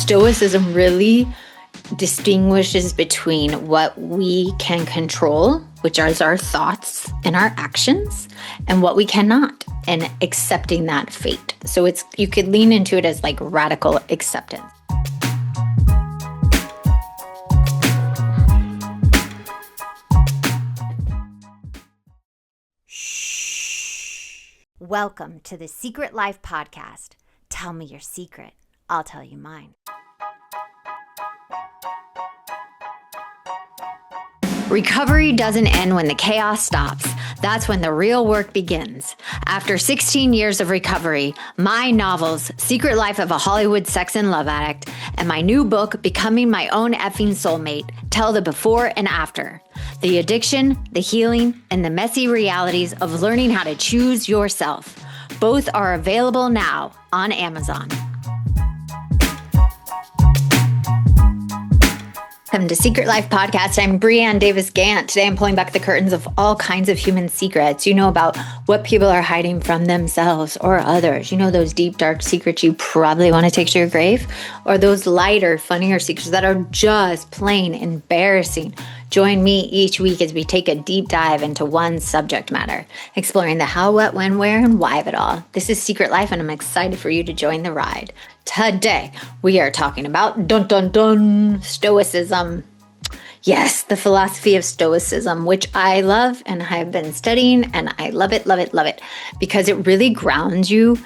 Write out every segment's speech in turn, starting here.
Stoicism really distinguishes between what we can control, which is our thoughts and our actions, and what we cannot, and accepting that fate. So you could lean into it as like radical acceptance. Welcome to the Secret Life Podcast. Tell me your secret. I'll tell you mine. Recovery doesn't end when the chaos stops. That's when the real work begins. After 16 years of recovery, my novels, Secret Life of a Hollywood Sex and Love Addict, and my new book, Becoming My Own Effing Soulmate, tell the before and after. The addiction, the healing, and the messy realities of learning how to choose yourself. Both are available now on Amazon. Welcome to Secret Life Podcast. I'm Brianne Davis-Gantt. Today I'm pulling back the curtains of all kinds of human secrets. You know about what people are hiding from themselves or others. You know those deep, dark secrets you probably want to take to your grave? Or those lighter, funnier secrets that are just plain embarrassing. Join me each week as we take a deep dive into one subject matter, exploring the how, what, when, where, and why of it all. This is Secret Life, and I'm excited for you to join the ride. Today, we are talking about Stoicism. Yes, the philosophy of Stoicism, which I love and have been studying, and I love it, because it really grounds you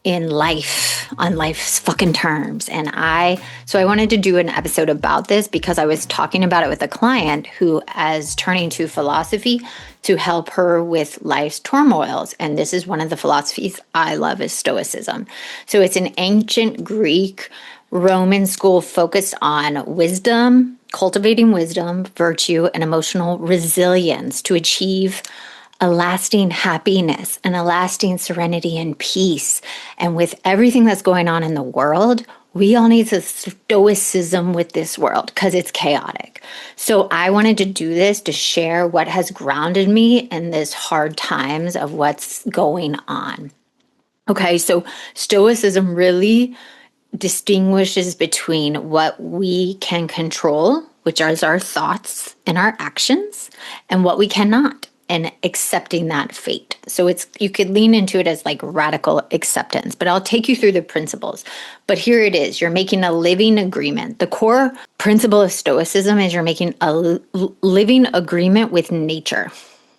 in life, on life's fucking terms. So I wanted to do an episode about this because I was talking about it with a client who is turning to philosophy to help her with life's turmoils. And this is one of the philosophies I love is Stoicism. So it's an ancient Greek Roman school focused on wisdom, cultivating wisdom, virtue, and emotional resilience to achieve a lasting happiness and a lasting serenity and peace. And with everything that's going on in the world, we all need the stoicism with this world because it's chaotic. So I wanted to do this to share what has grounded me in this hard times of what's going on. Okay, so Stoicism really distinguishes between what we can control, which is our thoughts and our actions, and what we cannot, and accepting that fate. So you could lean into it as like radical acceptance, but I'll take you through the principles. But here it is. You're making a living agreement. The core principle of Stoicism is you're making a living agreement with nature,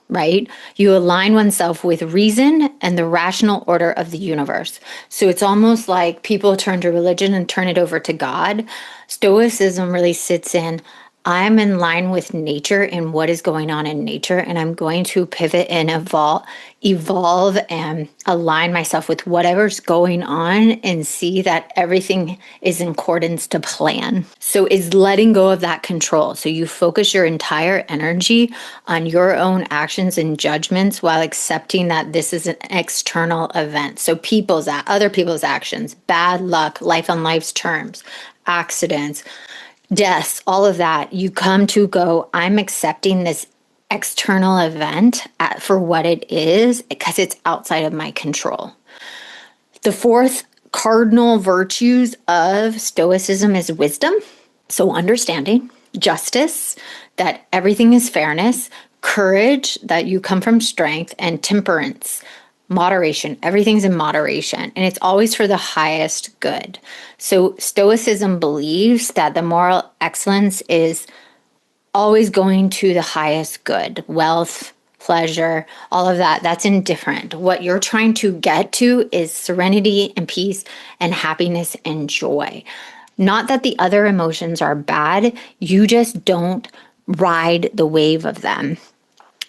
right? You align oneself with reason and the rational order of the universe. So it's almost like people turn to religion and turn it over to God. Stoicism really sits in, I'm in line with nature and what is going on in nature, and I'm going to pivot and evolve and align myself with whatever's going on and see that everything is in accordance to plan. So it's letting go of that control. So you focus your entire energy on your own actions and judgments while accepting that this is an external event. So other people's actions, bad luck, life on life's terms, accidents, deaths, all of that, you come to go, I'm accepting this external event for what it is because it's outside of my control. The fourth cardinal virtues of Stoicism is wisdom. So understanding, justice, that everything is fairness, courage, that you come from strength, and temperance, moderation. Everything's in moderation, and it's always for the highest good. So Stoicism believes that the moral excellence is always going to the highest good, wealth, pleasure, all of that. That's indifferent. What you're trying to get to is serenity and peace and happiness and joy. Not that the other emotions are bad, you just don't ride the wave of them.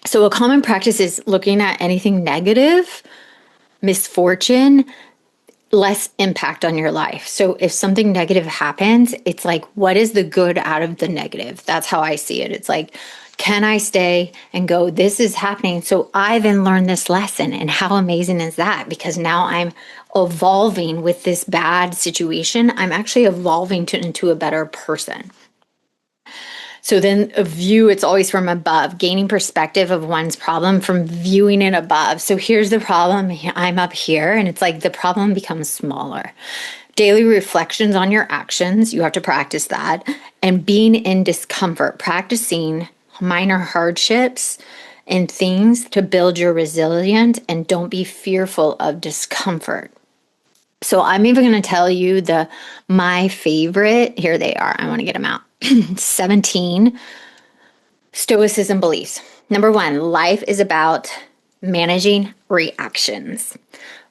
So a common practice is looking at anything negative, misfortune, less impact on your life. So if something negative happens, it's like, what is the good out of the negative? That's how I see it. It's like, can I stay and go, this is happening, so I then learned this lesson. And how amazing is that? Because now I'm evolving with this bad situation. I'm actually evolving into a better person. So then a view, it's always from above, gaining perspective of one's problem from viewing it above. So here's the problem, I'm up here, and it's like the problem becomes smaller. Daily reflections on your actions. You have to practice that. And being in discomfort, practicing minor hardships and things to build your resilience, and don't be fearful of discomfort. So I'm even going to tell you my favorite. Here they are. I want to get them out. 17 Stoicism beliefs. Number 1, life is about managing reactions.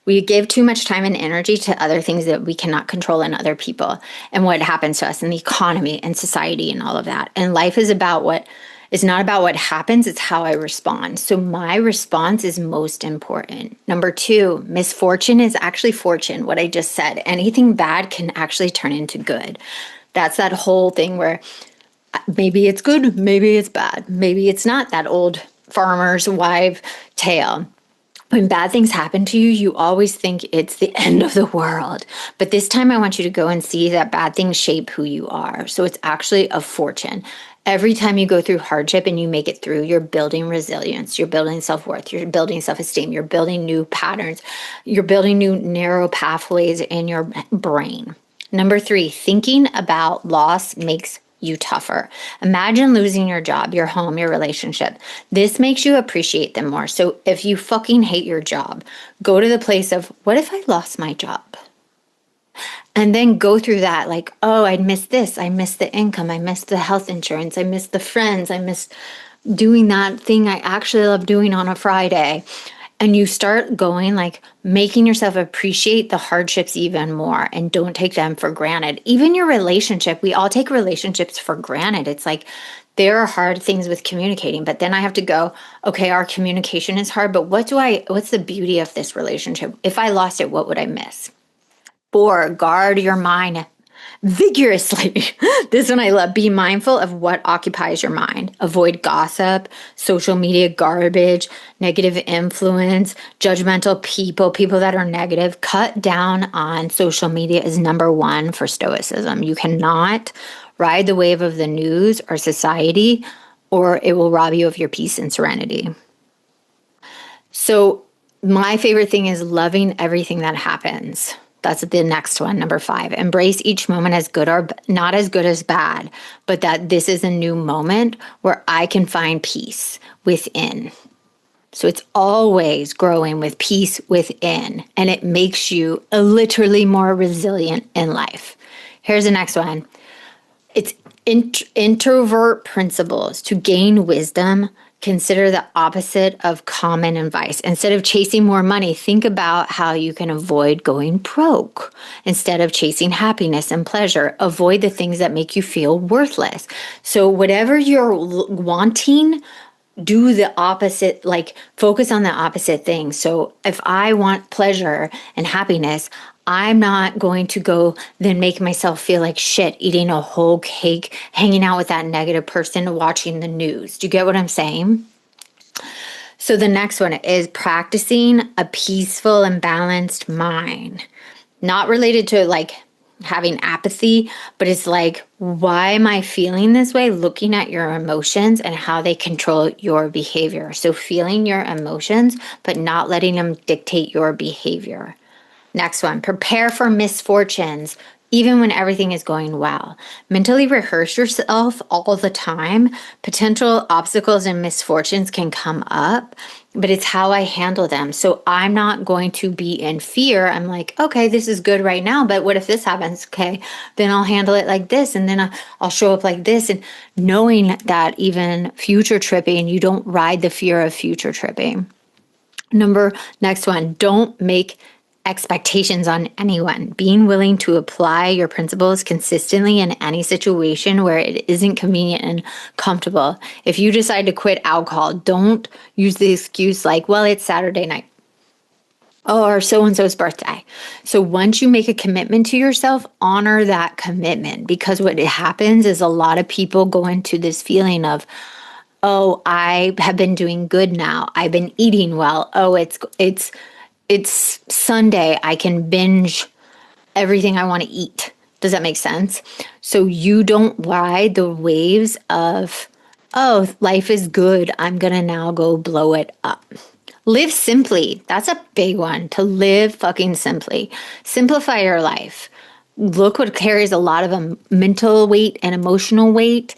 We give too much time and energy to other things that we cannot control in other people and what happens to us in the economy and society and all of that. And life is not about what happens, it's how I respond. So my response is most important. Number 2, misfortune is actually fortune, what I just said. Anything bad can actually turn into good. That's that whole thing where maybe it's good, maybe it's bad, maybe it's not, that old farmer's wife tale. When bad things happen to you, you always think it's the end of the world. But this time I want you to go and see that bad things shape who you are. So it's actually a fortune. Every time you go through hardship and you make it through, you're building resilience, you're building self-worth, you're building self-esteem, you're building new patterns, you're building new narrow pathways in your brain. Number 3, thinking about loss makes you tougher. Imagine losing your job, your home, your relationship. This makes you appreciate them more. So if you fucking hate your job, go to the place of, what if I lost my job? And then go through that like, oh, I missed this. I missed the income. I missed the health insurance. I missed the friends. I missed doing that thing I actually love doing on a Friday. And you start going like making yourself appreciate the hardships even more and don't take them for granted. Even your relationship, we all take relationships for granted. It's like there are hard things with communicating, but then I have to go, okay, our communication is hard, but what's the beauty of this relationship? If I lost it, what would I miss? 4, guard your mind vigorously. This one I love. Be mindful of what occupies your mind. Avoid gossip, social media garbage, negative influence, judgmental people that are negative. Cut down on social media is number 1 for Stoicism. You cannot ride the wave of the news or society, or it will rob you of your peace and serenity. So my favorite thing is loving everything that happens. That's the next one, number 5. Embrace each moment as good or not as good as bad, but that this is a new moment where I can find peace within. So it's always growing with peace within, and it makes you literally more resilient in life. Here's the next one. It's introvert principles. To gain wisdom, consider the opposite of common advice. Instead of chasing more money, think about how you can avoid going broke. Instead of chasing happiness and pleasure, avoid the things that make you feel worthless. So whatever you're wanting, do the opposite, like focus on the opposite thing. So if I want pleasure and happiness, I'm not going to go then make myself feel like shit eating a whole cake, hanging out with that negative person, watching the news. Do you get what I'm saying? So the next one is practicing a peaceful and balanced mind. Not related to like having apathy, but it's like, why am I feeling this way? Looking at your emotions and how they control your behavior. So feeling your emotions, but not letting them dictate your behavior. Next one, prepare for misfortunes, even when everything is going well. Mentally rehearse yourself all the time. Potential obstacles and misfortunes can come up, but it's how I handle them. So I'm not going to be in fear. I'm like, okay, this is good right now, but what if this happens? Okay, then I'll handle it like this, and then I'll show up like this. And knowing that even future tripping, you don't ride the fear of future tripping. Next one, don't make expectations on anyone. Being willing to apply your principles consistently in any situation where it isn't convenient and comfortable. If you decide to quit alcohol, don't use the excuse like, well, it's Saturday night. Or so-and-so's birthday. So once you make a commitment to yourself, honor that commitment, because what happens is a lot of people go into this feeling of, oh, I have been doing good now. I've been eating well. Oh, it's Sunday. I can binge everything I want to eat. Does that make sense? So you don't ride the waves of, oh, life is good. I'm going to now go blow it up. Live simply. That's a big one, to live fucking simply. Simplify your life. look what carries a lot of mental weight and emotional weight,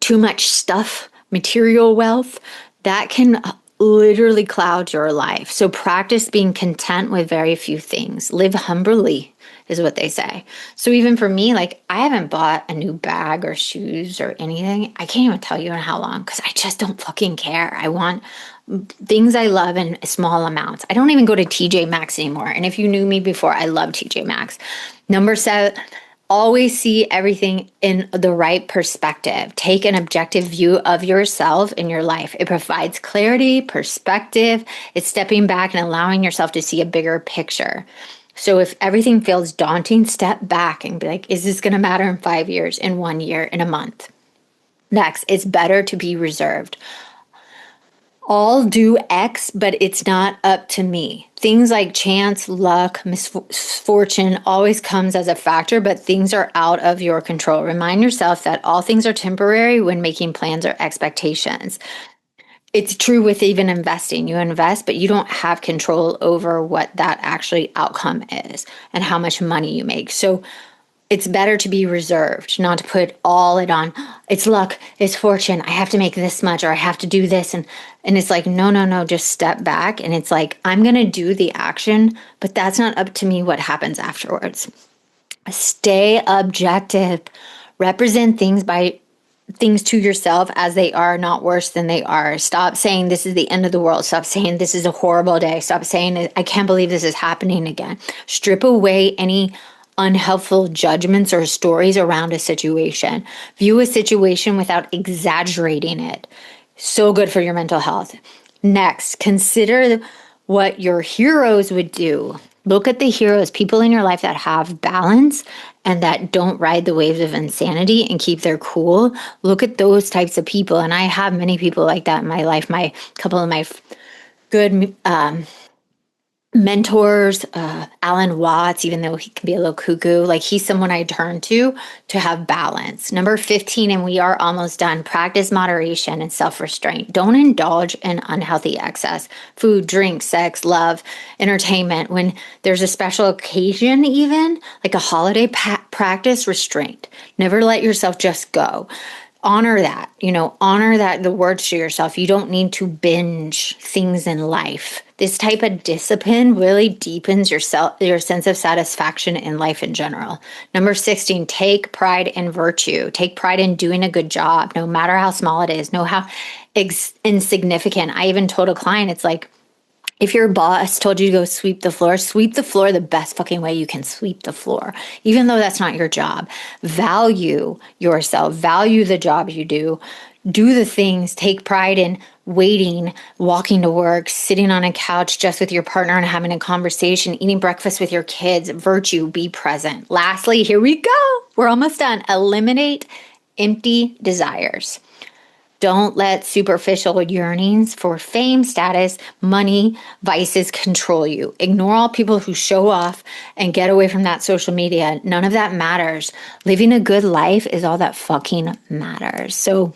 too much stuff, material wealth, that can literally cloud your life. So practice being content with very few things. Live humbly is what they say. So even for me, like I haven't bought a new bag or shoes or anything. I can't even tell you in how long because I just don't fucking care. I want things I love in small amounts. I don't even go to TJ Maxx anymore. And if you knew me before, I love TJ Maxx. Number 7, always see everything in the right perspective. Take an objective view of yourself and your life. It provides clarity, perspective. It's stepping back and allowing yourself to see a bigger picture. So if everything feels daunting, step back and be like, is this going to matter in 5 years, in 1 year, in a month? Next, it's better to be reserved. All do X, but it's not up to me. Things like chance, luck, misfortune always comes as a factor, but things are out of your control. Remind yourself that all things are temporary when making plans or expectations. It's true with even investing. You invest, but you don't have control over what that actually outcome is and how much money you make. So it's better to be reserved, not to put all it on. It's luck, it's fortune. I have to make this much or I have to do this. And it's like, no, just step back. And it's like, I'm going to do the action, but that's not up to me what happens afterwards. Stay objective. Represent things to yourself as they are, not worse than they are. Stop saying this is the end of the world. Stop saying this is a horrible day. Stop saying I can't believe this is happening again. Strip away any unhelpful judgments or stories around a situation. View a situation without exaggerating it. So good for your mental health. Next, consider what your heroes would do. Look at the heroes, people in your life that have balance and that don't ride the waves of insanity and keep their cool. Look at those types of people. And I have many people like that in my life. My couple of my good mentors, Alan Watts, even though he can be a little cuckoo, like he's someone I turn to have balance. Number 15, and we are almost done, practice moderation and self-restraint. Don't indulge in unhealthy excess. Food, drink, sex, love, entertainment. When there's a special occasion, even like a holiday, practice restraint. Never let yourself just go. Honor that, the words to yourself. You don't need to binge things in life. This type of discipline really deepens your sense of satisfaction in life in general. Number 16, take pride in virtue. Take pride in doing a good job, no matter how small it is, no how insignificant. I even told a client, it's like, if your boss told you to go sweep the floor the best fucking way you can sweep the floor, even though that's not your job. Value yourself, value the job you do the things, take pride in waiting, walking to work, sitting on a couch just with your partner and having a conversation, eating breakfast with your kids. Virtue, be present. Lastly, here we go. We're almost done. Eliminate empty desires. Don't let superficial yearnings for fame, status, money, vices control you. Ignore all people who show off and get away from that social media. None of that matters. Living a good life is all that fucking matters. So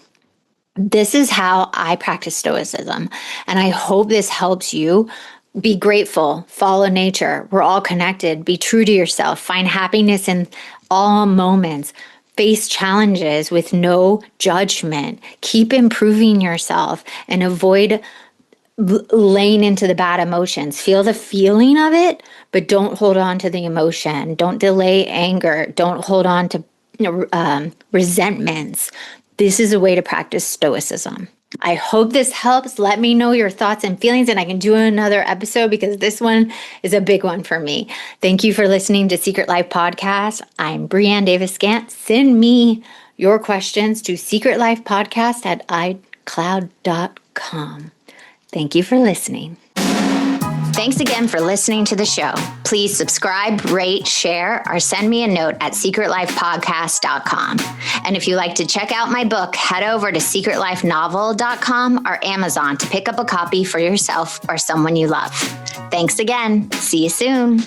this is how I practice Stoicism. And I hope this helps you. Be grateful, follow nature. We're all connected. Be true to yourself. Find happiness in all moments. Face challenges with no judgment. Keep improving yourself and avoid laying into the bad emotions. Feel the feeling of it, but don't hold on to the emotion. Don't delay anger. Don't hold on to resentments. This is a way to practice Stoicism. I hope this helps. Let me know your thoughts and feelings, and I can do another episode because this one is a big one for me. Thank you for listening to Secret Life Podcast. I'm Brianne Davis-Gantt. Send me your questions to secretlifepodcast@icloud.com. Thank you for listening. Thanks again for listening to the show. Please subscribe, rate, share, or send me a note at secretlifepodcast.com. And if you like to check out my book, head over to secretlifenovel.com or Amazon to pick up a copy for yourself or someone you love. Thanks again. See you soon.